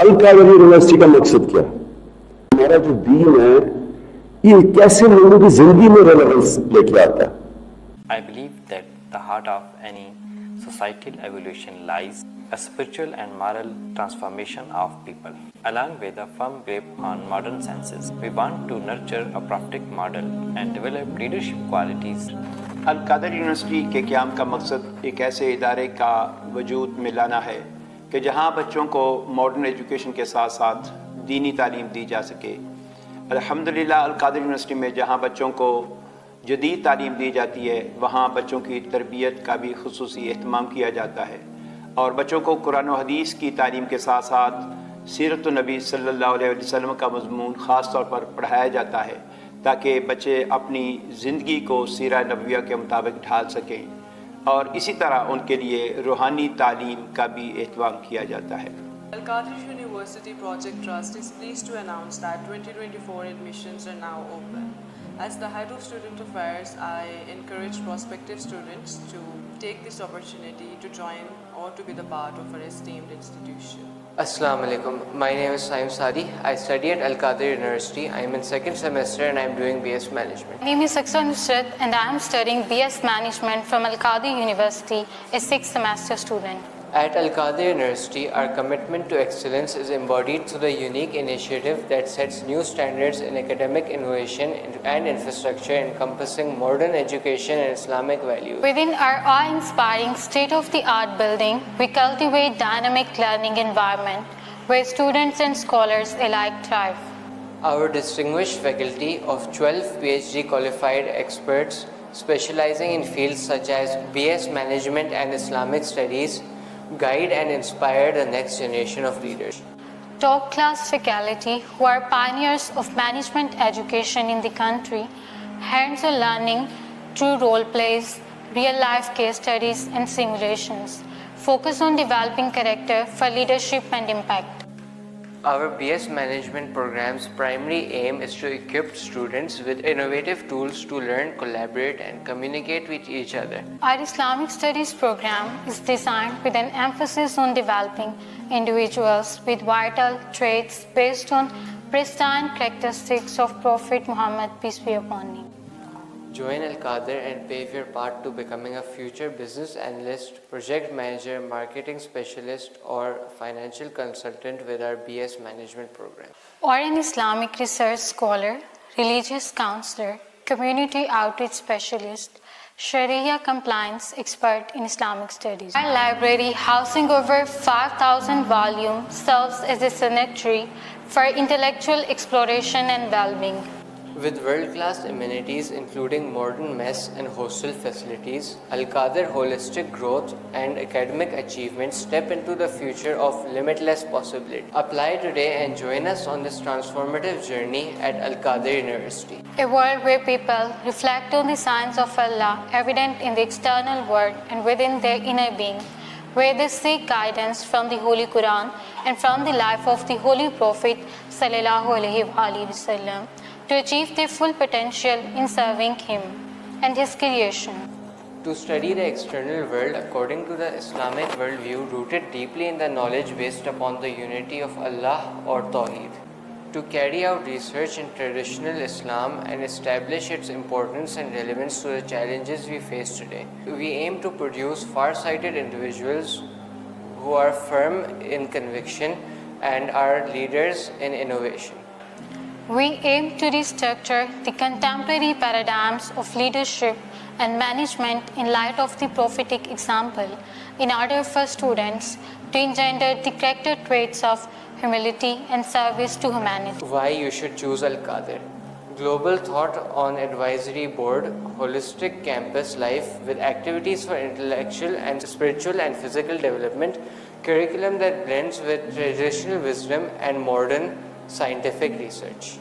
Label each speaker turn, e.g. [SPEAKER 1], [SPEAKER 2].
[SPEAKER 1] Al-Qadri university کا مقصد کیا؟ ہمارا جو دین ہے یہ کیسے لوگوں کی زندگی میں ریلیونس لے کے آتا ہے؟
[SPEAKER 2] I believe that the heart of any societal evolution lies a spiritual and moral transformation of people. Along with a firm grip on modern sciences, we want to nurture a prophetic model and develop leadership qualities.
[SPEAKER 3] Al-Qadri University کے قیام کا مقصد ایک ایسے ادارے کا وجود میں لانا ہے کہ جہاں بچوں کو ماڈرن ایجوکیشن کے ساتھ ساتھ دینی تعلیم دی جا سکے. الحمدللہ القادری یونیورسٹی میں جہاں بچوں کو جدید تعلیم دی جاتی ہے وہاں بچوں کی تربیت کا بھی خصوصی اہتمام کیا جاتا ہے اور بچوں کو قرآن و حدیث کی تعلیم کے ساتھ ساتھ سیرت النبی صلی اللہ علیہ وسلم کا مضمون خاص طور پر پڑھایا جاتا ہے تاکہ بچے اپنی زندگی کو سیرہ نبویہ کے مطابق ڈھال سکیں اور اسی طرح ان کے لیے روحانی تعلیم کا بھی اہتمام کیا جاتا ہے.
[SPEAKER 4] Al-Qadri University Project Trust is pleased to announce that 2024 admissions are now open. As the head of student affairs, I encourage prospective students to take this opportunity to join or to be the part of our esteemed institution.
[SPEAKER 5] Assalamu alaikum. My name is Saim Sadi. I study at Al-Qadri University. I am in second semester and I am doing BS Management.
[SPEAKER 6] My name is Aksa Nusrat and I am studying BS Management from Al-Qadri University, a sixth semester student.
[SPEAKER 5] At Al-Qadri University, our commitment to excellence is embodied through the unique initiative that sets new standards in academic innovation and infrastructure encompassing modern education and Islamic values.
[SPEAKER 6] Within our awe-inspiring state-of-the-art building, we cultivate dynamic learning environment where students and scholars alike thrive.
[SPEAKER 5] Our distinguished faculty of 12 PhD qualified experts specializing in fields such as BS Management and Islamic Studies guide and inspire the next generation of leaders.
[SPEAKER 6] Top-class faculty who are pioneers of management education in the country, hands-on learning, true role plays, real-life case studies and simulations, focus on developing character for leadership and impact.
[SPEAKER 5] Our BS Management program's primary aim is to equip students with innovative tools to learn, collaborate, and communicate with each other.
[SPEAKER 6] Our Islamic Studies program is designed with an emphasis on developing individuals with vital traits based on pristine characteristics of Prophet Muhammad, peace be upon him.
[SPEAKER 5] Join Al-Qadr and pave your path to becoming a future business analyst, project manager, marketing specialist, or financial consultant with our BS Management program.
[SPEAKER 6] Or an Islamic research scholar, religious counselor, community outreach specialist, Sharia compliance expert in Islamic studies. Our library, housing over 5,000 volumes, serves as a sanctuary for intellectual exploration and well-being.
[SPEAKER 5] With world-class amenities including modern mess and hostel facilities, Al-Qadr holistic growth and academic achievements step into the future of limitless possibility. Apply today and join us on this transformative journey at Al-Qadr University.
[SPEAKER 6] A world where people reflect on the signs of Allah evident in the external world and within their inner being, where they seek guidance from the Holy Quran and from the life of the Holy Prophet sallallahu alaihi wasallam to achieve their full potential in serving Him and His creation.
[SPEAKER 5] To study the external world according to the Islamic worldview rooted deeply in the knowledge based upon the unity of Allah or Tawheed. To carry out research in traditional Islam and establish its importance and relevance to the challenges we face today. We aim to produce far-sighted individuals who are firm in conviction and are leaders in innovation.
[SPEAKER 6] We aim to restructure the contemporary paradigms of leadership and management in light of the prophetic example in order for students to engender the character traits of humility and service to humanity.
[SPEAKER 5] Why you should choose Al-Qadr? Global thought on advisory board, holistic campus life with activities for intellectual and spiritual and physical development, curriculum that blends with traditional wisdom and modern scientific research.